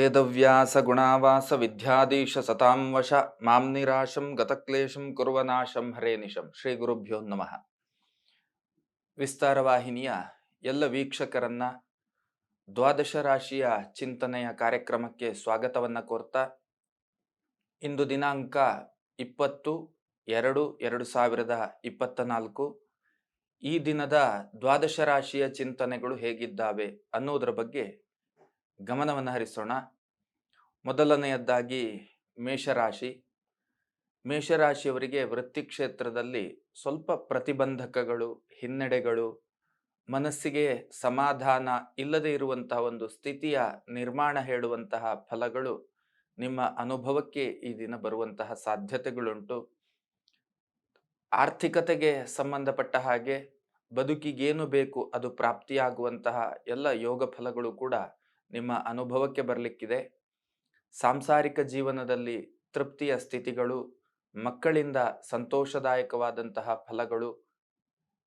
ವೇದವ್ಯಾಸ ಗುಣಾವಾಸ ವಿದ್ಯಾಧೀಶ ಸತಾಂ ವಶ ಮಾಂ ನಿರಾಶಂ ಗತಕ್ಲೇಶಂ ಕುರ್ವನಾಶಂ ಹರೇ ನಿಶಂ. ಶ್ರೀ ಗುರುಭ್ಯೋ ನಮಃ. ವಿಸ್ತಾರ ವಾಹಿನಿಯ ಎಲ್ಲ ವೀಕ್ಷಕರನ್ನ ದ್ವಾದಶ ರಾಶಿಯ ಚಿಂತನೆಯ ಕಾರ್ಯಕ್ರಮಕ್ಕೆ ಸ್ವಾಗತವನ್ನ ಕೋರ್ತಾ, ಇಂದು ದಿನಾಂಕ 20/2/2024. ಈ ದಿನದ ದ್ವಾದಶ ರಾಶಿಯ ಚಿಂತನೆಗಳು ಹೇಗಿದ್ದಾವೆ ಅನ್ನೋದರ ಬಗ್ಗೆ ಗಮನವನ್ನು ಹರಿಸೋಣ. ಮೊದಲನೆಯದ್ದಾಗಿ ಮೇಷರಾಶಿ. ಮೇಷರಾಶಿಯವರಿಗೆ ವೃತ್ತಿ ಕ್ಷೇತ್ರದಲ್ಲಿ ಸ್ವಲ್ಪ ಪ್ರತಿಬಂಧಕಗಳು, ಹಿನ್ನಡೆಗಳು, ಮನಸ್ಸಿಗೆ ಸಮಾಧಾನ ಇಲ್ಲದೆ ಇರುವಂತಹ ಒಂದು ಸ್ಥಿತಿಯ ನಿರ್ಮಾಣ ಹೇಳುವಂತಹ ಫಲಗಳು ನಿಮ್ಮ ಅನುಭವಕ್ಕೆ ಈ ದಿನ ಬರುವಂತಹ ಸಾಧ್ಯತೆಗಳುಂಟು. ಆರ್ಥಿಕತೆಗೆ ಸಂಬಂಧಪಟ್ಟ ಹಾಗೆ ಬದುಕಿಗೇನು ಬೇಕು ಅದು ಪ್ರಾಪ್ತಿಯಾಗುವಂತಹ ಎಲ್ಲ ಯೋಗ ಫಲಗಳು ಕೂಡ ನಿಮ್ಮ ಅನುಭವಕ್ಕೆ ಬರಲಿಕ್ಕಿದೆ. ಸಾಂಸಾರಿಕ ಜೀವನದಲ್ಲಿ ತೃಪ್ತಿಯ ಸ್ಥಿತಿಗಳು, ಮಕ್ಕಳಿಂದ ಸಂತೋಷದಾಯಕವಾದಂತಹ ಫಲಗಳು,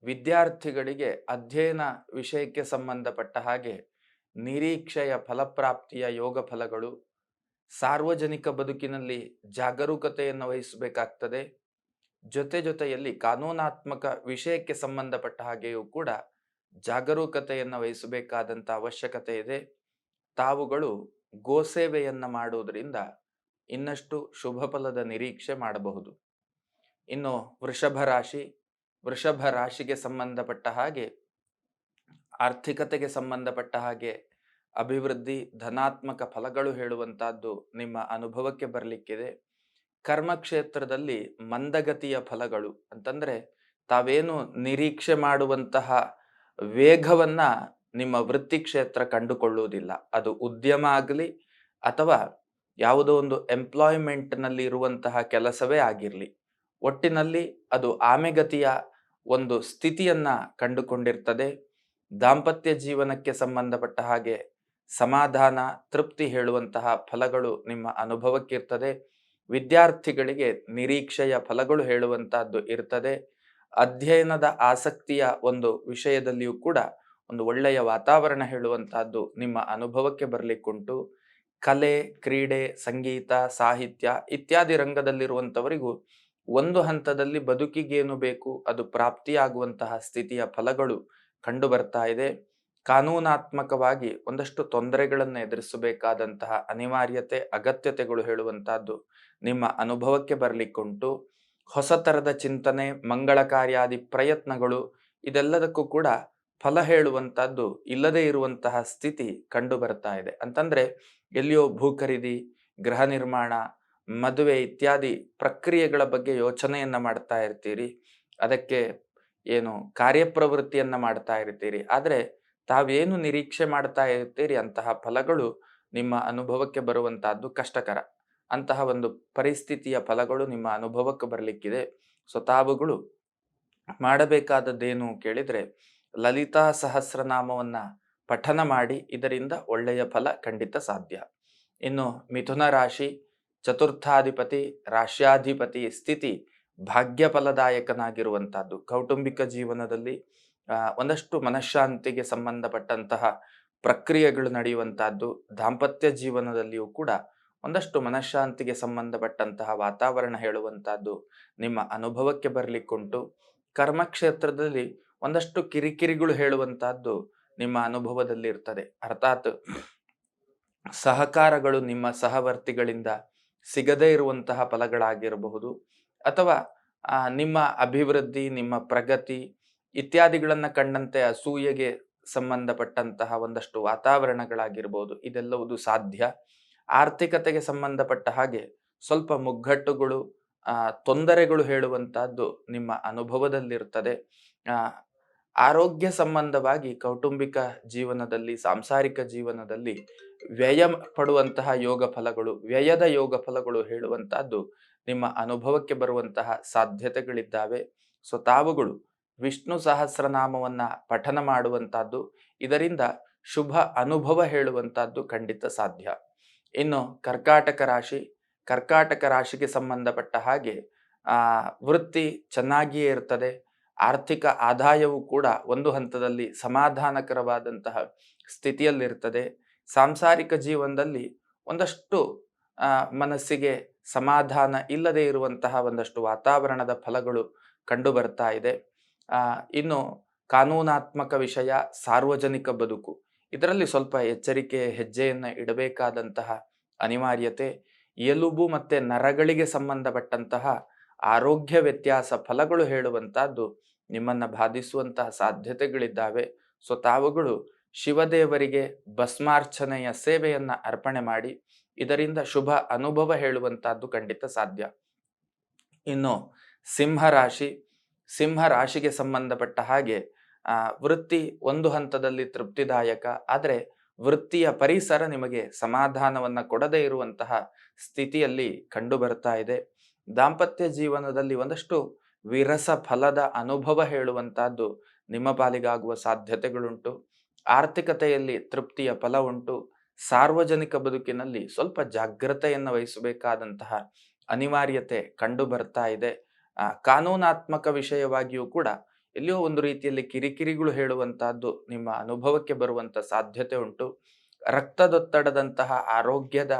ವಿದ್ಯಾರ್ಥಿಗಳಿಗೆ ಅಧ್ಯಯನ ವಿಷಯಕ್ಕೆ ಸಂಬಂಧಪಟ್ಟ ಹಾಗೆ ನಿರೀಕ್ಷೆಯ ಫಲಪ್ರಾಪ್ತಿಯ ಯೋಗ ಫಲಗಳು, ಸಾರ್ವಜನಿಕ ಬದುಕಿನಲ್ಲಿ ಜಾಗರೂಕತೆಯನ್ನು ವಹಿಸಬೇಕಾಗ್ತದೆ. ಜೊತೆಯಲ್ಲಿ ಕಾನೂನಾತ್ಮಕ ವಿಷಯಕ್ಕೆ ಸಂಬಂಧಪಟ್ಟ ಹಾಗೆಯೂ ಕೂಡ ಜಾಗರೂಕತೆಯನ್ನು ವಹಿಸಬೇಕಾದಂಥ ಅವಶ್ಯಕತೆ ಇದೆ. ತಾವುಗಳು ಗೋಸೇವೆಯನ್ನ ಮಾಡುವುದರಿಂದ ಇನ್ನಷ್ಟು ಶುಭ ಫಲದ ನಿರೀಕ್ಷೆ ಮಾಡಬಹುದು. ಇನ್ನು ವೃಷಭ ರಾಶಿ. ವೃಷಭ ರಾಶಿಗೆ ಸಂಬಂಧಪಟ್ಟ ಹಾಗೆ ಆರ್ಥಿಕತೆಗೆ ಸಂಬಂಧಪಟ್ಟ ಹಾಗೆ ಅಭಿವೃದ್ಧಿ, ಧನಾತ್ಮಕ ಫಲಗಳು ಹೇಳುವಂತಹದ್ದು ನಿಮ್ಮ ಅನುಭವಕ್ಕೆ ಬರಲಿಕ್ಕಿದೆ. ಕರ್ಮಕ್ಷೇತ್ರದಲ್ಲಿ ಮಂದಗತಿಯ ಫಲಗಳು ಅಂತಂದ್ರೆ ತಾವೇನು ನಿರೀಕ್ಷೆ ಮಾಡುವಂತಹ ವೇಗವನ್ನ ನಿಮ್ಮ ವೃತ್ತಿ ಕ್ಷೇತ್ರ ಕಂಡುಕೊಳ್ಳುವುದಿಲ್ಲ. ಅದು ಉದ್ಯಮ ಆಗಲಿ ಅಥವಾ ಯಾವುದೋ ಒಂದು ಎಂಪ್ಲಾಯ್ಮೆಂಟ್ನಲ್ಲಿ ಇರುವಂತಹ ಕೆಲಸವೇ ಆಗಿರಲಿ, ಒಟ್ಟಿನಲ್ಲಿ ಅದು ಆಮೆಗತಿಯ ಒಂದು ಸ್ಥಿತಿಯನ್ನ ಕಂಡುಕೊಂಡಿರ್ತದೆ. ದಾಂಪತ್ಯ ಜೀವನಕ್ಕೆ ಸಂಬಂಧಪಟ್ಟ ಹಾಗೆ ಸಮಾಧಾನ, ತೃಪ್ತಿ ಹೇಳುವಂತಹ ಫಲಗಳು ನಿಮ್ಮ ಅನುಭವಕ್ಕಿರ್ತದೆ. ವಿದ್ಯಾರ್ಥಿಗಳಿಗೆ ನಿರೀಕ್ಷೆಯ ಫಲಗಳು ಹೇಳುವಂತಹದ್ದು ಇರ್ತದೆ. ಅಧ್ಯಯನದ ಆಸಕ್ತಿಯ ಒಂದು ವಿಷಯದಲ್ಲಿಯೂ ಕೂಡ ಒಂದು ಒಳ್ಳೆಯ ವಾತಾವರಣ ಹೇಳುವಂತಹದ್ದು ನಿಮ್ಮ ಅನುಭವಕ್ಕೆ ಬರಲಿಕ್ಕುಂಟು. ಕಲೆ, ಕ್ರೀಡೆ, ಸಂಗೀತ, ಸಾಹಿತ್ಯ ಇತ್ಯಾದಿ ರಂಗದಲ್ಲಿರುವಂಥವರಿಗೂ ಒಂದು ಹಂತದಲ್ಲಿ ಬದುಕಿಗೇನು ಬೇಕು ಅದು ಪ್ರಾಪ್ತಿಯಾಗುವಂತಹ ಸ್ಥಿತಿಯ ಫಲಗಳು ಕಂಡು ಬರ್ತಾ ಇದೆ. ಕಾನೂನಾತ್ಮಕವಾಗಿ ಒಂದಷ್ಟು ತೊಂದರೆಗಳನ್ನು ಎದುರಿಸಬೇಕಾದಂತಹ ಅನಿವಾರ್ಯತೆ, ಅಗತ್ಯತೆಗಳು ಹೇಳುವಂತಹದ್ದು ನಿಮ್ಮ ಅನುಭವಕ್ಕೆ ಬರಲಿಕ್ಕುಂಟು. ಹೊಸ ತರದ ಚಿಂತನೆ, ಮಂಗಳ ಕಾರ್ಯಾದಿ ಪ್ರಯತ್ನಗಳು ಇದೆಲ್ಲದಕ್ಕೂ ಕೂಡ ಫಲ ಹೇಳುವಂತಹದ್ದು ಇಲ್ಲದೆ ಇರುವಂತಹ ಸ್ಥಿತಿ ಕಂಡು ಬರ್ತಾ ಇದೆ. ಅಂತಂದ್ರೆ ಎಲ್ಲಿಯೋ ಭೂ ಖರೀದಿ, ಗೃಹ ನಿರ್ಮಾಣ, ಮದುವೆ ಇತ್ಯಾದಿ ಪ್ರಕ್ರಿಯೆಗಳ ಬಗ್ಗೆ ಯೋಚನೆಯನ್ನ ಮಾಡ್ತಾ ಇರ್ತೀರಿ. ಅದಕ್ಕೆ ಏನು ಕಾರ್ಯಪ್ರವೃತ್ತಿಯನ್ನ ಮಾಡ್ತಾ ಇರ್ತೀರಿ. ಆದ್ರೆ ತಾವೇನು ನಿರೀಕ್ಷೆ ಮಾಡ್ತಾ ಇರ್ತೀರಿ ಅಂತಹ ಫಲಗಳು ನಿಮ್ಮ ಅನುಭವಕ್ಕೆ ಬರುವಂತಹದ್ದು ಕಷ್ಟಕರ. ಅಂತಹ ಒಂದು ಪರಿಸ್ಥಿತಿಯ ಫಲಗಳು ನಿಮ್ಮ ಅನುಭವಕ್ಕೆ ಬರಲಿಕ್ಕಿದೆ. ತಾವುಗಳು ಮಾಡಬೇಕಾದದ್ದೇನು ಕೇಳಿದ್ರೆ ಲಲಿತಾ ಸಹಸ್ರನಾಮವನ್ನ ಪಠನ ಮಾಡಿ, ಇದರಿಂದ ಒಳ್ಳೆಯ ಫಲ ಖಂಡಿತ ಸಾಧ್ಯ. ಇನ್ನು ಮಿಥುನ ರಾಶಿ. ಚತುರ್ಥಾಧಿಪತಿ, ರಾಶ್ಯಾಧಿಪತಿ ಸ್ಥಿತಿ ಭಾಗ್ಯ ಫಲದಾಯಕನಾಗಿರುವಂತಹದ್ದು. ಕೌಟುಂಬಿಕ ಜೀವನದಲ್ಲಿ ಒಂದಷ್ಟು ಮನಃಶಾಂತಿಗೆ ಸಂಬಂಧಪಟ್ಟಂತಹ ಪ್ರಕ್ರಿಯೆಗಳು ನಡೆಯುವಂತಹದ್ದು. ದಾಂಪತ್ಯ ಜೀವನದಲ್ಲಿಯೂ ಕೂಡ ಒಂದಷ್ಟು ಮನಃಶಾಂತಿಗೆ ಸಂಬಂಧಪಟ್ಟಂತಹ ವಾತಾವರಣ ಹೇಳುವಂತಹದ್ದು ನಿಮ್ಮ ಅನುಭವಕ್ಕೆ ಬರಲಿಕ್ಕುಂಟು. ಕರ್ಮಕ್ಷೇತ್ರದಲ್ಲಿ ಒಂದಷ್ಟು ಕಿರಿಕಿರಿಗಳು ಹೇಳುವಂತಹದ್ದು ನಿಮ್ಮ ಅನುಭವದಲ್ಲಿ ಇರ್ತದೆ. ಅರ್ಥಾತ್ ಸಹಕಾರಗಳು ನಿಮ್ಮ ಸಹವರ್ತಿಗಳಿಂದ ಸಿಗದೇ ಇರುವಂತಹ ಫಲಗಳಾಗಿರಬಹುದು, ಅಥವಾ ನಿಮ್ಮ ಅಭಿವೃದ್ಧಿ, ನಿಮ್ಮ ಪ್ರಗತಿ ಇತ್ಯಾದಿಗಳನ್ನ ಕಂಡಂತೆ ಅಸೂಯೆಗೆ ಸಂಬಂಧಪಟ್ಟಂತಹ ಒಂದಷ್ಟು ವಾತಾವರಣಗಳಾಗಿರ್ಬೋದು. ಇದೆಲ್ಲವುದು ಸಾಧ್ಯ. ಆರ್ಥಿಕತೆಗೆ ಸಂಬಂಧಪಟ್ಟ ಹಾಗೆ ಸ್ವಲ್ಪ ಮುಗ್ಗಟ್ಟುಗಳು, ತೊಂದರೆಗಳು ಹೇಳುವಂತಹದ್ದು ನಿಮ್ಮ ಅನುಭವದಲ್ಲಿರ್ತದೆ. ಆರೋಗ್ಯ ಸಂಬಂಧವಾಗಿ ಕೌಟುಂಬಿಕ ಜೀವನದಲ್ಲಿ, ಸಾಂಸಾರಿಕ ಜೀವನದಲ್ಲಿ ವ್ಯಯ ಪಡುವಂತಹ ಯೋಗ ಫಲಗಳು, ವ್ಯಯದ ಯೋಗ ಫಲಗಳು ಹೇಳುವಂತಹದ್ದು ನಿಮ್ಮ ಅನುಭವಕ್ಕೆ ಬರುವಂತಹ ಸಾಧ್ಯತೆಗಳಿದ್ದಾವೆ. ತಾವುಗಳು ವಿಷ್ಣು ಸಹಸ್ರನಾಮವನ್ನ ಪಠನ ಮಾಡುವಂತಹದ್ದು, ಇದರಿಂದ ಶುಭ ಅನುಭವ ಹೇಳುವಂತಹದ್ದು ಖಂಡಿತ ಸಾಧ್ಯ. ಇನ್ನು ಕರ್ಕಾಟಕ ರಾಶಿ. ಕರ್ಕಾಟಕ ರಾಶಿಗೆ ಸಂಬಂಧಪಟ್ಟ ಹಾಗೆ ವೃತ್ತಿ ಚೆನ್ನಾಗಿಯೇ ಇರ್ತದೆ. ಆರ್ಥಿಕ ಆದಾಯವೂ ಕೂಡ ಒಂದು ಹಂತದಲ್ಲಿ ಸಮಾಧಾನಕರವಾದಂತಹ ಸ್ಥಿತಿಯಲ್ಲಿರ್ತದೆ. ಸಾಂಸಾರಿಕ ಜೀವನದಲ್ಲಿ ಒಂದಷ್ಟು ಮನಸ್ಸಿಗೆ ಸಮಾಧಾನ ಇಲ್ಲದೆ ಇರುವಂತಹ ಒಂದಷ್ಟು ವಾತಾವರಣದ ಫಲಗಳು ಕಂಡು ಬರ್ತಾ ಇದೆ. ಇನ್ನು ಕಾನೂನಾತ್ಮಕ ವಿಷಯ, ಸಾರ್ವಜನಿಕ ಬದುಕು, ಇದರಲ್ಲಿ ಸ್ವಲ್ಪ ಎಚ್ಚರಿಕೆ ಹೆಜ್ಜೆಯನ್ನು ಇಡಬೇಕಾದಂತಹ ಅನಿವಾರ್ಯತೆ, ಎಲುಬು ಮತ್ತೆ ನರಗಳಿಗೆ ಸಂಬಂಧಪಟ್ಟಂತಹ ಆರೋಗ್ಯ ವ್ಯತ್ಯಾಸ ಫಲಗಳು ಹೇಳುವಂತಹದ್ದು ನಿಮ್ಮನ್ನ ಬಾಧಿಸುವಂತಹ ಸಾಧ್ಯತೆಗಳಿದ್ದಾವೆ. ಸೊ ತಾವುಗಳು ಶಿವದೇವರಿಗೆ ಭಸ್ಮಾರ್ಚನೆಯ ಸೇವೆಯನ್ನ ಅರ್ಪಣೆ ಮಾಡಿ, ಇದರಿಂದ ಶುಭ ಅನುಭವ ಹೇಳುವಂತಹದ್ದು ಖಂಡಿತ ಸಾಧ್ಯ. ಇನ್ನು ಸಿಂಹರಾಶಿ, ಸಿಂಹರಾಶಿಗೆ ಸಂಬಂಧಪಟ್ಟ ಹಾಗೆ ವೃತ್ತಿ ಒಂದು ಹಂತದಲ್ಲಿ ತೃಪ್ತಿದಾಯಕ, ಆದರೆ ವೃತ್ತಿಯ ಪರಿಸರ ನಿಮಗೆ ಸಮಾಧಾನವನ್ನ ಕೊಡದೇ ಇರುವಂತಹ ಸ್ಥಿತಿಯಲ್ಲಿ ಕಂಡು ಬರ್ತಾ ಇದೆ. ದಾಂಪತ್ಯ ಜೀವನದಲ್ಲಿ ಒಂದಷ್ಟು ವಿರಸ ಫಲದ ಅನುಭವ ಹೇಳುವಂತಹದ್ದು ನಿಮ್ಮ ಪಾಲಿಗಾಗುವ ಸಾಧ್ಯತೆಗಳುಂಟು. ಆರ್ಥಿಕತೆಯಲ್ಲಿ ತೃಪ್ತಿಯ ಫಲ ಉಂಟು. ಸಾರ್ವಜನಿಕ ಬದುಕಿನಲ್ಲಿ ಸ್ವಲ್ಪ ಜಾಗ್ರತೆಯನ್ನು ವಹಿಸಬೇಕಾದಂತಹ ಅನಿವಾರ್ಯತೆ ಕಂಡು ಬರ್ತಾ ಇದೆ. ಕಾನೂನಾತ್ಮಕ ವಿಷಯವಾಗಿಯೂ ಕೂಡ ಎಲ್ಲಿಯೋ ಒಂದು ರೀತಿಯಲ್ಲಿ ಕಿರಿಕಿರಿಗಳು ಹೇಳುವಂತಹದ್ದು ನಿಮ್ಮ ಅನುಭವಕ್ಕೆ ಬರುವಂತ ಸಾಧ್ಯತೆ ಉಂಟು. ರಕ್ತದೊತ್ತಡದಂತಹ ಆರೋಗ್ಯದ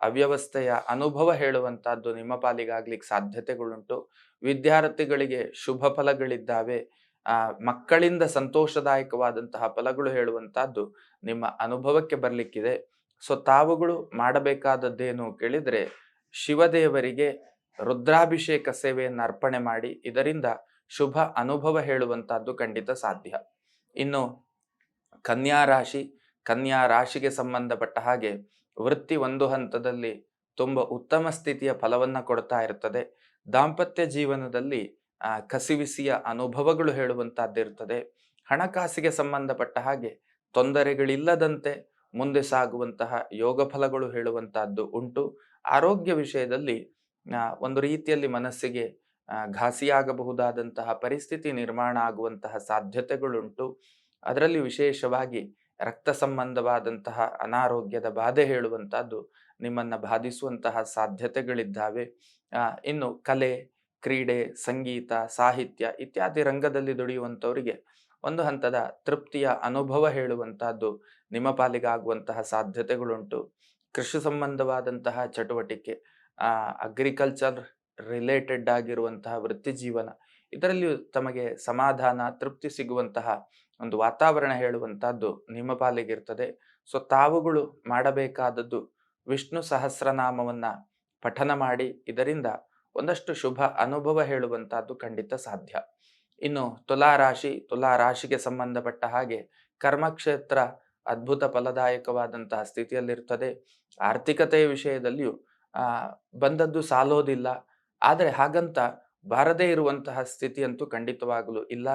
ಅವ್ಯವಸ್ಥೆಯ ಅನುಭವ ಹೇಳುವಂತಹದ್ದು ನಿಮ್ಮ ಪಾಲಿಗಾಗ್ಲಿಕ್ಕೆ ಸಾಧ್ಯತೆಗಳುಂಟು. ವಿದ್ಯಾರ್ಥಿಗಳಿಗೆ ಶುಭ ಫಲಗಳಿದ್ದಾವೆ. ಮಕ್ಕಳಿಂದ ಸಂತೋಷದಾಯಕವಾದಂತಹ ಫಲಗಳು ಹೇಳುವಂತಹದ್ದು ನಿಮ್ಮ ಅನುಭವಕ್ಕೆ ಬರ್ಲಿಕ್ಕಿದೆ. ಸೊ ತಾವುಗಳು ಮಾಡಬೇಕಾದದ್ದೇನು ಕೇಳಿದ್ರೆ, ಶಿವದೇವರಿಗೆ ರುದ್ರಾಭಿಷೇಕ ಸೇವೆಯನ್ನು ಅರ್ಪಣೆ ಮಾಡಿ, ಇದರಿಂದ ಶುಭ ಅನುಭವ ಹೇಳುವಂತಹದ್ದು ಖಂಡಿತ ಸಾಧ್ಯ. ಇನ್ನು ಕನ್ಯಾ ರಾಶಿ, ಕನ್ಯಾ ರಾಶಿಗೆ ಸಂಬಂಧಪಟ್ಟ ಹಾಗೆ ವೃತ್ತಿ ಒಂದು ಹಂತದಲ್ಲಿ ತುಂಬಾ ಉತ್ತಮ ಸ್ಥಿತಿಯ ಫಲವನ್ನ ಕೊಡ್ತಾ ಇರ್ತದೆ. ದಾಂಪತ್ಯ ಜೀವನದಲ್ಲಿ ಕಸಿವಿಸಿಯ ಅನುಭವಗಳು ಹೇಳುವಂತಹದ್ದಿರ್ತದೆ. ಹಣಕಾಸಿಗೆ ಸಂಬಂಧಪಟ್ಟ ಹಾಗೆ ತೊಂದರೆಗಳಿಲ್ಲದಂತೆ ಮುಂದೆ ಸಾಗುವಂತಹ ಯೋಗ ಫಲಗಳು ಹೇಳುವಂತಹದ್ದು ಉಂಟು. ಆರೋಗ್ಯ ವಿಷಯದಲ್ಲಿ ಒಂದು ರೀತಿಯಲ್ಲಿ ಮನಸ್ಸಿಗೆ ಘಾಸಿಯಾಗಬಹುದಾದಂತಹ ಪರಿಸ್ಥಿತಿ ನಿರ್ಮಾಣ ಆಗುವಂತಹ ಸಾಧ್ಯತೆಗಳುಂಟು. ಅದರಲ್ಲಿ ವಿಶೇಷವಾಗಿ ರಕ್ತ ಸಂಬಂಧವಾದಂತಹ ಅನಾರೋಗ್ಯದ ಬಾಧೆ ಹೇಳುವಂತಹದ್ದು ನಿಮ್ಮನ್ನ ಬಾಧಿಸುವಂತಹ ಸಾಧ್ಯತೆಗಳಿದ್ದಾವೆ. ಇನ್ನು ಕಲೆ, ಕ್ರೀಡೆ, ಸಂಗೀತ, ಸಾಹಿತ್ಯ ಇತ್ಯಾದಿ ರಂಗದಲ್ಲಿ ದುಡಿಯುವಂಥವರಿಗೆ ಒಂದು ಹಂತದ ತೃಪ್ತಿಯ ಅನುಭವ ಹೇಳುವಂತಹದ್ದು ನಿಮ್ಮ ಪಾಲಿಗಾಗುವಂತಹ ಸಾಧ್ಯತೆಗಳುಂಟು. ಕೃಷಿ ಸಂಬಂಧವಾದಂತಹ ಚಟುವಟಿಕೆ, ಅಗ್ರಿಕಲ್ಚರ್ ರಿಲೇಟೆಡ್ ಆಗಿರುವಂತಹ ವೃತ್ತಿ ಜೀವನ, ಇದರಲ್ಲಿ ತಮಗೆ ಸಮಾಧಾನ, ತೃಪ್ತಿ ಸಿಗುವಂತಹ ಒಂದು ವಾತಾವರಣ ಹೇಳುವಂತಹದ್ದು ನಿಮ್ಮ ಪಾಲಿಗಿರ್ತದೆ. ಸೊ ತಾವುಗಳು ಮಾಡಬೇಕಾದದ್ದು ವಿಷ್ಣು ಸಹಸ್ರನಾಮವನ್ನ ಪಠನ ಮಾಡಿ, ಇದರಿಂದ ಒಂದಷ್ಟು ಶುಭ ಅನುಭವ ಹೇಳುವಂತಹದ್ದು ಖಂಡಿತ ಸಾಧ್ಯ. ಇನ್ನು ತುಲಾರಾಶಿ, ತುಲಾರಾಶಿಗೆ ಸಂಬಂಧಪಟ್ಟ ಹಾಗೆ ಕರ್ಮಕ್ಷೇತ್ರ ಅದ್ಭುತ ಫಲದಾಯಕವಾದಂತಹ ಸ್ಥಿತಿಯಲ್ಲಿರ್ತದೆ. ಆರ್ಥಿಕತೆಯ ವಿಷಯದಲ್ಲಿಯೂ ಬಂದದ್ದು ಸಾಲೋದಿಲ್ಲ, ಆದರೆ ಹಾಗಂತ ಬಾರದೇ ಇರುವಂತಹ ಸ್ಥಿತಿಯಂತೂ ಖಂಡಿತವಾಗಲೂ ಇಲ್ಲ.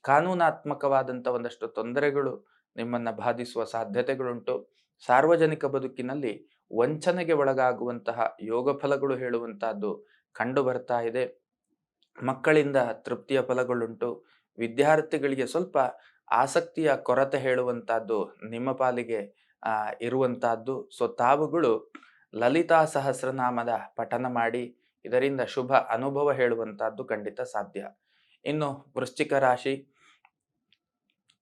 ಕಾನೂನಾತ್ಮಕವಾದಂಥ ಒಂದಷ್ಟು ತೊಂದರೆಗಳು ನಿಮ್ಮನ್ನ ಬಾಧಿಸುವ ಸಾಧ್ಯತೆಗಳುಂಟು. ಸಾರ್ವಜನಿಕ ಬದುಕಿನಲ್ಲಿ ವಂಚನೆಗೆ ಒಳಗಾಗುವಂತಹ ಯೋಗ ಫಲಗಳು ಹೇಳುವಂತಹದ್ದು ಕಂಡು ಬರ್ತಾ ಇದೆ. ಮಕ್ಕಳಿಂದ ತೃಪ್ತಿಯ ಫಲಗಳುಂಟು. ವಿದ್ಯಾರ್ಥಿಗಳಿಗೆ ಸ್ವಲ್ಪ ಆಸಕ್ತಿಯ ಕೊರತೆ ಹೇಳುವಂತಹದ್ದು ನಿಮ್ಮ ಪಾಲಿಗೆ ಇರುವಂತಹದ್ದು. ಸೊ ತಾವುಗಳು ಲಲಿತಾ ಸಹಸ್ರನಾಮದ ಪಠನ ಮಾಡಿ, ಇದರಿಂದ ಶುಭ ಅನುಭವ ಹೇಳುವಂತಹದ್ದು ಖಂಡಿತ ಸಾಧ್ಯ. ಇನ್ನು ವೃಶ್ಚಿಕ ರಾಶಿ,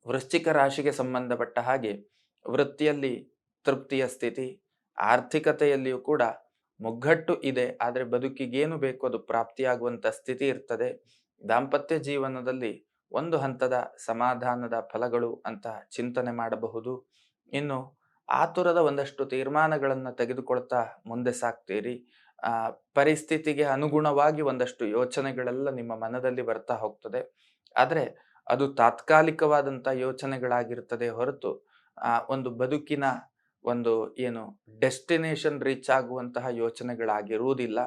ವೃಶ್ಚಿಕ ರಾಶಿಗೆ ಸಂಬಂಧಪಟ್ಟ ಹಾಗೆ ವೃತ್ತಿಯಲ್ಲಿ ತೃಪ್ತಿಯ ಸ್ಥಿತಿ, ಆರ್ಥಿಕತೆಯಲ್ಲಿಯೂ ಕೂಡ ಮುಗ್ಗಟ್ಟು ಇದೆ, ಆದರೆ ಬದುಕಿಗೇನು ಬೇಕು ಅದು ಪ್ರಾಪ್ತಿಯಾಗುವಂತ ಸ್ಥಿತಿ ಇರ್ತದೆ. ದಾಂಪತ್ಯ ಜೀವನದಲ್ಲಿ ಒಂದು ಹಂತದ ಸಮಾಧಾನದ ಫಲಗಳು ಅಂತ ಚಿಂತನೆ ಮಾಡಬಹುದು. ಇನ್ನು ಆತುರದ ಒಂದಷ್ಟು ತೀರ್ಮಾನಗಳನ್ನು ತೆಗೆದುಕೊಳ್ತಾ ಮುಂದೆ ಸಾಕ್ತೀರಿ. ಪರಿಸ್ಥಿತಿಗೆ ಅನುಗುಣವಾಗಿ ಒಂದಷ್ಟು ಯೋಚನೆಗಳೆಲ್ಲ ನಿಮ್ಮ ಮನದಲ್ಲಿ ಬರ್ತಾ ಹೋಗ್ತದೆ, ಆದರೆ ಅದು ತಾತ್ಕಾಲಿಕವಾದಂಥ ಯೋಚನೆಗಳಾಗಿರ್ತದೆ ಹೊರತು ಒಂದು ಬದುಕಿನ ಒಂದು ಏನು ಡೆಸ್ಟಿನೇಷನ್ ರೀಚ್ ಆಗುವಂತಹ ಯೋಚನೆಗಳಾಗಿರುವುದಿಲ್ಲ.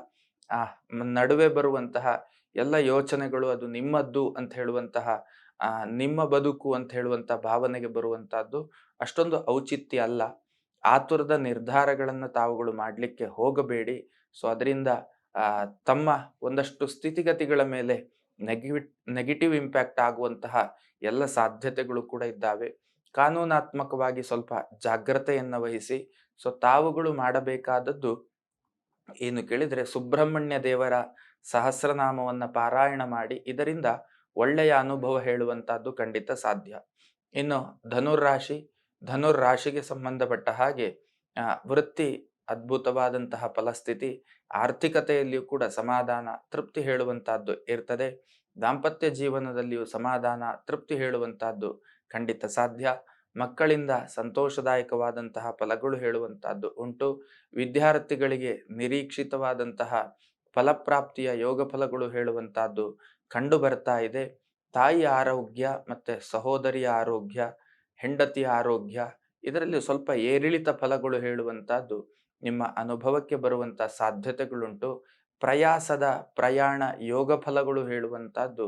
ನಡುವೆ ಬರುವಂತಹ ಎಲ್ಲ ಯೋಚನೆಗಳು ಅದು ನಿಮ್ಮದ್ದು ಅಂತ ಹೇಳುವಂತಹ ನಿಮ್ಮ ಬದುಕು ಅಂತ ಹೇಳುವಂತಹ ಭಾವನೆಗೆ ಬರುವಂತಹದ್ದು ಅಷ್ಟೊಂದು ಔಚಿತ್ಯ ಅಲ್ಲ. ಆತುರದ ನಿರ್ಧಾರಗಳನ್ನು ತಾವುಗಳು ಮಾಡಲಿಕ್ಕೆ ಹೋಗಬೇಡಿ. ಸೊ ಅದರಿಂದ ತಮ್ಮ ಒಂದಷ್ಟು ಸ್ಥಿತಿಗತಿಗಳ ಮೇಲೆ ನೆಗೆಟಿವ್ ಇಂಪ್ಯಾಕ್ಟ್ ಆಗುವಂತಹ ಎಲ್ಲ ಸಾಧ್ಯತೆಗಳು ಕೂಡ ಇದ್ದಾವೆ. ಕಾನೂನಾತ್ಮಕವಾಗಿ ಸ್ವಲ್ಪ ಜಾಗ್ರತೆಯನ್ನು ವಹಿಸಿ. ಸೊ ತಾವುಗಳು ಮಾಡಬೇಕಾದದ್ದು ಏನು ಕೇಳಿದ್ರೆ, ಸುಬ್ರಹ್ಮಣ್ಯ ದೇವರ ಸಹಸ್ರನಾಮವನ್ನ ಪಾರಾಯಣ ಮಾಡಿ, ಇದರಿಂದ ಒಳ್ಳೆಯ ಅನುಭವ ಹೇಳುವಂತಹದ್ದು ಖಂಡಿತ ಸಾಧ್ಯ. ಇನ್ನು ಧನುರ್ರಾಶಿ, ಧನುರ್ರಾಶಿಗೆ ಸಂಬಂಧಪಟ್ಟ ಹಾಗೆ ವೃತ್ತಿ ಅದ್ಭುತವಾದಂತಹ ಫಲಸ್ಥಿತಿ. ಆರ್ಥಿಕತೆಯಲ್ಲಿಯೂ ಕೂಡ ಸಮಾಧಾನ, ತೃಪ್ತಿ ಹೇಳುವಂತಹದ್ದು ಇರ್ತದೆ. ದಾಂಪತ್ಯ ಜೀವನದಲ್ಲಿಯೂ ಸಮಾಧಾನ, ತೃಪ್ತಿ ಹೇಳುವಂತಹದ್ದು ಖಂಡಿತ ಸಾಧ್ಯ. ಮಕ್ಕಳಿಂದ ಸಂತೋಷದಾಯಕವಾದಂತಹ ಫಲಗಳು ಹೇಳುವಂತಹದ್ದು ಉಂಟು. ವಿದ್ಯಾರ್ಥಿಗಳಿಗೆ ನಿರೀಕ್ಷಿತವಾದಂತಹ ಫಲಪ್ರಾಪ್ತಿಯ ಯೋಗ ಫಲಗಳು ಹೇಳುವಂತಹದ್ದು ಕಂಡು ಬರ್ತಾ ಇದೆ. ತಾಯಿಯ ಆರೋಗ್ಯ ಮತ್ತೆ ಸಹೋದರಿಯ ಆರೋಗ್ಯ, ಹೆಂಡತಿಯ ಆರೋಗ್ಯ, ಇದರಲ್ಲಿ ಸ್ವಲ್ಪ ಏರಿಳಿತ ಫಲಗಳು ಹೇಳುವಂತಹದ್ದು ನಿಮ್ಮ ಅನುಭವಕ್ಕೆ ಬರುವಂತಹ ಸಾಧ್ಯತೆಗಳುಂಟು. ಪ್ರಯಾಸದ ಪ್ರಯಾಣ ಯೋಗ ಫಲಗಳು ಹೇಳುವಂತಹದ್ದು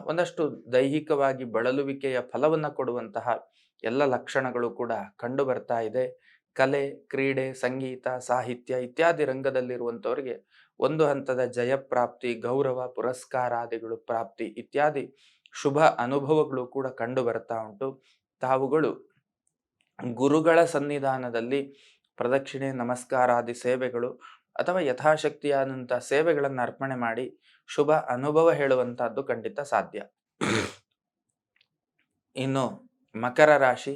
ಒಂದಷ್ಟು ದೈಹಿಕವಾಗಿ ಬಳಲುವಿಕೆಯ ಫಲವನ್ನ ಕೊಡುವಂತಹ ಎಲ್ಲ ಲಕ್ಷಣಗಳು ಕೂಡ ಕಂಡು ಬರ್ತಾ ಇದೆ. ಕಲೆ, ಕ್ರೀಡೆ, ಸಂಗೀತ, ಸಾಹಿತ್ಯ ಇತ್ಯಾದಿ ರಂಗದಲ್ಲಿರುವಂಥವರಿಗೆ ಒಂದು ಹಂತದ ಜಯಪ್ರಾಪ್ತಿ, ಗೌರವ, ಪುರಸ್ಕಾರಾದಿಗಳು ಪ್ರಾಪ್ತಿ ಇತ್ಯಾದಿ ಶುಭ ಅನುಭವಗಳು ಕೂಡ ಕಂಡು ಬರ್ತಾ ಉಂಟು. ತಾವುಗಳು ಗುರುಗಳ ಸನ್ನಿಧಾನದಲ್ಲಿ ಪ್ರದಕ್ಷಿಣೆ, ನಮಸ್ಕಾರಾದಿ ಸೇವೆಗಳು ಅಥವಾ ಯಥಾಶಕ್ತಿಯಾದಂಥ ಸೇವೆಗಳನ್ನು ಅರ್ಪಣೆ ಮಾಡಿ ಶುಭ ಅನುಭವ ಹೇಳುವಂತಹದ್ದು ಖಂಡಿತ ಸಾಧ್ಯ. ಇನ್ನು ಮಕರ ರಾಶಿ,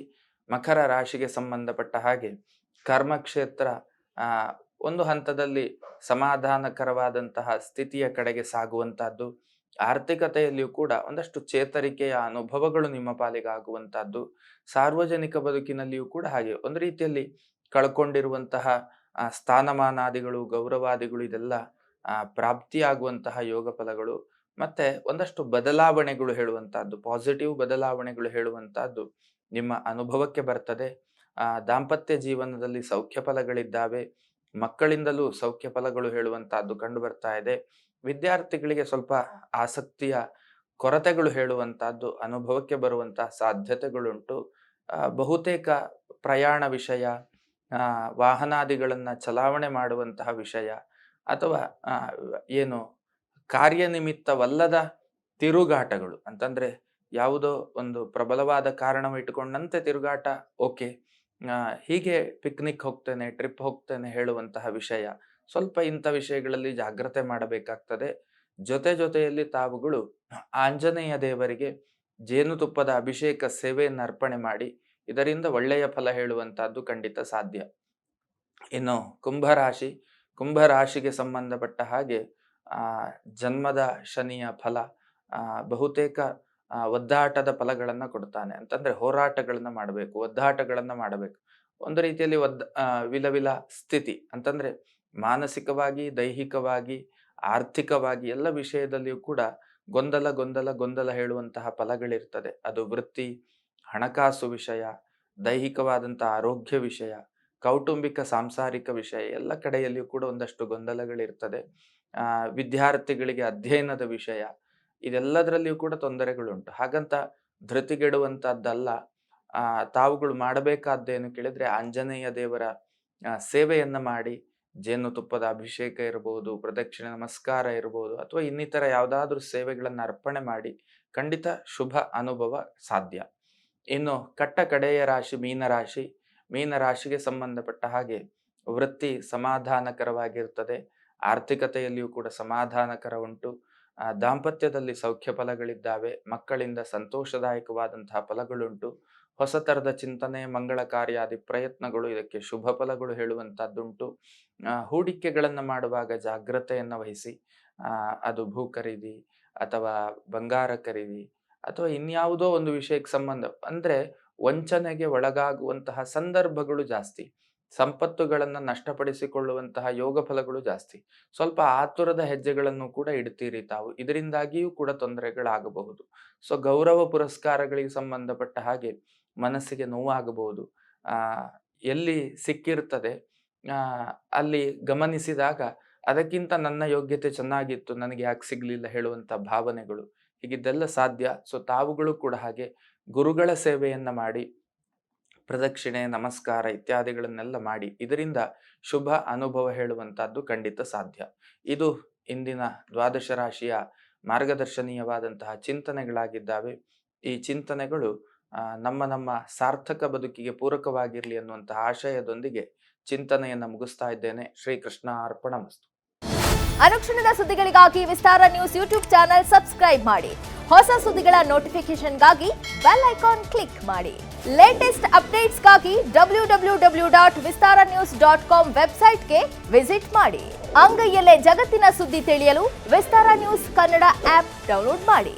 ಮಕರ ರಾಶಿಗೆ ಸಂಬಂಧಪಟ್ಟ ಹಾಗೆ ಕರ್ಮಕ್ಷೇತ್ರ ಒಂದು ಹಂತದಲ್ಲಿ ಸಮಾಧಾನಕರವಾದಂತಹ ಸ್ಥಿತಿಯ ಕಡೆಗೆ ಸಾಗುವಂತಹದ್ದು. ಆರ್ಥಿಕತೆಯಲ್ಲಿಯೂ ಕೂಡ ಒಂದಷ್ಟು ಚೇತರಿಕೆಯ ಅನುಭವಗಳು ನಿಮ್ಮ ಪಾಲಿಗೆ ಆಗುವಂತಹದ್ದು. ಸಾರ್ವಜನಿಕ ಬದುಕಿನಲ್ಲಿಯೂ ಕೂಡ ಹಾಗೆ ಒಂದು ರೀತಿಯಲ್ಲಿ ಕಳ್ಕೊಂಡಿರುವಂತಹ ಸ್ಥಾನಮಾನಾದಿಗಳು, ಗೌರವಾದಿಗಳು ಇದೆಲ್ಲ ಪ್ರಾಪ್ತಿಯಾಗುವಂತಹ ಯೋಗ ಫಲಗಳು. ಮತ್ತೆ ಒಂದಷ್ಟು ಬದಲಾವಣೆಗಳು ಹೇಳುವಂತಹದ್ದು, ಪಾಸಿಟಿವ್ ಬದಲಾವಣೆಗಳು ಹೇಳುವಂತಹದ್ದು ನಿಮ್ಮ ಅನುಭವಕ್ಕೆ ಬರ್ತದೆ. ದಾಂಪತ್ಯ ಜೀವನದಲ್ಲಿ ಸೌಖ್ಯ ಫಲಗಳಿದ್ದಾವೆ. ಮಕ್ಕಳಿಂದಲೂ ಸೌಖ್ಯ ಫಲಗಳು ಹೇಳುವಂತಹದ್ದು ಕಂಡು ಬರ್ತಾ ಇದೆ. ವಿದ್ಯಾರ್ಥಿಗಳಿಗೆ ಸ್ವಲ್ಪ ಆಸಕ್ತಿಯ ಕೊರತೆಗಳು ಹೇಳುವಂತಹದ್ದು ಅನುಭವಕ್ಕೆ ಬರುವಂತಹ ಸಾಧ್ಯತೆಗಳುಂಟು. ಬಹುತೇಕ ಪ್ರಯಾಣ ವಿಷಯ, ವಾಹನಾದಿಗಳನ್ನ ಚಲಾವಣೆ ಮಾಡುವಂತಹ ವಿಷಯ ಅಥವಾ ಏನು ಕಾರ್ಯನಿಮಿತ್ತವಲ್ಲದ ತಿರುಗಾಟಗಳು ಅಂತಂದ್ರೆ ಯಾವುದೋ ಒಂದು ಪ್ರಬಲವಾದ ಕಾರಣವಿಟ್ಟುಕೊಂಡಂತೆ ತಿರುಗಾಟ ಓಕೆ, ಹೀಗೆ ಪಿಕ್ನಿಕ್ ಹೋಗ್ತೇನೆ, ಟ್ರಿಪ್ ಹೋಗ್ತೇನೆ ಹೇಳುವಂತಹ ವಿಷಯ, ಸ್ವಲ್ಪ ಇಂಥ ವಿಷಯಗಳಲ್ಲಿ ಜಾಗ್ರತೆ ಮಾಡಬೇಕಾಗ್ತದೆ. ಜೊತೆಯಲ್ಲಿ ತಾವುಗಳು ಆಂಜನೇಯ ದೇವರಿಗೆ ಜೇನುತುಪ್ಪದ ಅಭಿಷೇಕ ಸೇವೆಯನ್ನು ಅರ್ಪಣೆ ಮಾಡಿ ಇದರಿಂದ ಒಳ್ಳೆಯ ಫಲ ಹೇಳುವಂತಹದ್ದು ಖಂಡಿತ ಸಾಧ್ಯ. ಇನ್ನು ಕುಂಭರಾಶಿ, ಕುಂಭರಾಶಿಗೆ ಸಂಬಂಧಪಟ್ಟ ಹಾಗೆ ಜನ್ಮದ ಶನಿಯ ಫಲ ಬಹುತೇಕ ಒದ್ದಾಟದ ಫಲಗಳನ್ನ ಕೊಡ್ತಾನೆ. ಅಂತಂದ್ರೆ ಹೋರಾಟಗಳನ್ನ ಮಾಡಬೇಕು, ಒದ್ದಾಟಗಳನ್ನ ಮಾಡಬೇಕು, ಒಂದು ರೀತಿಯಲ್ಲಿ ವಿಲವಿಲ ಸ್ಥಿತಿ ಅಂತಂದ್ರೆ ಮಾನಸಿಕವಾಗಿ, ದೈಹಿಕವಾಗಿ, ಆರ್ಥಿಕವಾಗಿ ಎಲ್ಲ ವಿಷಯದಲ್ಲಿಯೂ ಕೂಡ ಗೊಂದಲ ಹೇಳುವಂತಹ ಫಲಗಳಿರ್ತದೆ. ಅದು ವೃತ್ತಿ, ಹಣಕಾಸು ವಿಷಯ, ದೈಹಿಕವಾದಂತಹ ಆರೋಗ್ಯ ವಿಷಯ, ಕೌಟುಂಬಿಕ ಸಾಂಸಾರಿಕ ವಿಷಯ ಎಲ್ಲ ಕಡೆಯಲ್ಲಿಯೂ ಕೂಡ ಒಂದಷ್ಟು ಗೊಂದಲಗಳಿರ್ತದೆ. ವಿದ್ಯಾರ್ಥಿಗಳಿಗೆ ಅಧ್ಯಯನದ ವಿಷಯ, ಇದೆಲ್ಲದರಲ್ಲಿಯೂ ಕೂಡ ತೊಂದರೆಗಳುಂಟು. ಹಾಗಂತ ಧೃತಿಗೆಡುವಂತಹದ್ದಲ್ಲ. ತಾವುಗಳು ಮಾಡಬೇಕಾದ್ದೇನು ಕೇಳಿದ್ರೆ ಆಂಜನೇಯ ದೇವರ ಸೇವೆಯನ್ನ ಮಾಡಿ, ಜೇನುತುಪ್ಪದ ಅಭಿಷೇಕ ಇರಬಹುದು, ಪ್ರದಕ್ಷಿಣೆ ನಮಸ್ಕಾರ ಇರಬಹುದು, ಅಥವಾ ಇನ್ನಿತರ ಯಾವುದಾದ್ರೂ ಸೇವೆಗಳನ್ನು ಅರ್ಪಣೆ ಮಾಡಿ ಖಂಡಿತ ಶುಭ ಅನುಭವ ಸಾಧ್ಯ. ಇನ್ನು ಕಡೆಯ ರಾಶಿ ಮೀನರಾಶಿ. ಮೀನರಾಶಿಗೆ ಸಂಬಂಧಪಟ್ಟ ಹಾಗೆ ವೃತ್ತಿ ಸಮಾಧಾನಕರವಾಗಿರ್ತದೆ, ಆರ್ಥಿಕತೆಯಲ್ಲಿಯೂ ಕೂಡ ಸಮಾಧಾನಕರ ಉಂಟು. ದಾಂಪತ್ಯದಲ್ಲಿ ಸೌಖ್ಯ ಫಲಗಳಿದ್ದಾವೆ, ಮಕ್ಕಳಿಂದ ಸಂತೋಷದಾಯಕವಾದಂತಹ ಫಲಗಳುಂಟು. ಹೊಸ ತರದ ಚಿಂತನೆ, ಮಂಗಳ ಕಾರ್ಯಾದಿ ಪ್ರಯತ್ನಗಳು ಇದಕ್ಕೆ ಶುಭ ಫಲಗಳು ಹೇಳುವಂತಹದ್ದುಂಟು. ಹೂಡಿಕೆಗಳನ್ನು ಮಾಡುವಾಗ ಜಾಗ್ರತೆಯನ್ನು ವಹಿಸಿ. ಅದು ಭೂ ಖರೀದಿ ಅಥವಾ ಬಂಗಾರ ಖರೀದಿ ಅಥವಾ ಇನ್ಯಾವುದೋ ಒಂದು ವಿಷಯಕ್ಕೆ ಸಂಬಂಧ ಅಂದ್ರೆ ವಂಚನೆಗೆ ಒಳಗಾಗುವಂತಹ ಸಂದರ್ಭಗಳು ಜಾಸ್ತಿ, ಸಂಪತ್ತುಗಳನ್ನು ನಷ್ಟಪಡಿಸಿಕೊಳ್ಳುವಂತಹ ಯೋಗ ಫಲಗಳು ಜಾಸ್ತಿ. ಸ್ವಲ್ಪ ಆತುರದ ಹೆಜ್ಜೆಗಳನ್ನು ಕೂಡ ಇಡ್ತೀರಿ ತಾವು, ಇದರಿಂದಾಗಿಯೂ ಕೂಡ ತೊಂದರೆಗಳಾಗಬಹುದು. ಸೊ ಗೌರವ ಪುರಸ್ಕಾರಗಳಿಗೆ ಸಂಬಂಧಪಟ್ಟ ಹಾಗೆ ಮನಸ್ಸಿಗೆ ನೋವಾಗಬಹುದು. ಎಲ್ಲಿ ಸಿಕ್ಕಿರ್ತದೆ ಅಲ್ಲಿ ಗಮನಿಸಿದಾಗ ಅದಕ್ಕಿಂತ ನನ್ನ ಯೋಗ್ಯತೆ ಚೆನ್ನಾಗಿತ್ತು, ನನಗೆ ಯಾಕೆ ಸಿಗ್ಲಿಲ್ಲ ಹೇಳುವಂತ ಭಾವನೆಗಳು, ಹೀಗಿದ್ದೆಲ್ಲ ಸಾಧ್ಯ. ಸೊ ತಾವುಗಳು ಕೂಡ ಹಾಗೆ ಗುರುಗಳ ಸೇವೆಯನ್ನ ಮಾಡಿ, ಪ್ರದಕ್ಷಿಣೆ, ನಮಸ್ಕಾರ ಇತ್ಯಾದಿಗಳನ್ನೆಲ್ಲ ಮಾಡಿ ಇದರಿಂದ ಶುಭ ಅನುಭವ ಹೇಳುವಂತಹದ್ದು ಖಂಡಿತ ಸಾಧ್ಯ. ಇದು ಇಂದಿನ ದ್ವಾದಶ ರಾಶಿಯ ಮಾರ್ಗದರ್ಶನೀಯವಾದಂತಹ ಚಿಂತನೆಗಳಾಗಿದ್ದಾವೆ. ಈ ಚಿಂತನೆಗಳು ನಮ್ಮ ಸಾರ್ಥಕ ಬದುಕಿಗೆ ಪೂರಕವಾಗಿರಲಿ ಅನ್ನುವಂತಹ ಆಶಯದೊಂದಿಗೆ ಚಿಂತನೆಯನ್ನು ಮುಗಿಸ್ತಾ ಇದ್ದೇನೆ. ಶ್ರೀಕೃಷ್ಣ ಅರ್ಪಣಮಸ್ತು. ಅನುಕ್ಷಣದ ಸುದ್ದಿಗಳಿಗಾಗಿ ವಿಸ್ತಾರ ನ್ಯೂಸ್ ಯೂಟ್ಯೂಬ್ ಚಾನೆಲ್ ಸಬ್ಸ್ಕ್ರೈಬ್ ಮಾಡಿ. ಹೊಸ ಸುದ್ದಿಗಳ ನೋಟಿಫಿಕೇಶನ್ಗಾಗಿ ಬೆಲ್ ಐಕಾನ್ ಕ್ಲಿಕ್ ಮಾಡಿ. ಲೇಟೆಸ್ಟ್ ಅಪ್ಡೇಟ್ಸ್ಗಾಗಿ www.vistaranews.com ವೆಬ್ಸೈಟ್ಗೆ ವಿಸಿಟ್ ಮಾಡಿ. ಅಂಗೈಯಲ್ಲೇ ಜಗತ್ತಿನ ಸುದ್ದಿ ತಿಳಿಯಲು ವಿಸ್ತಾರ ನ್ಯೂಸ್ ಕನ್ನಡ ಆಪ್ ಡೌನ್ಲೋಡ್ ಮಾಡಿ.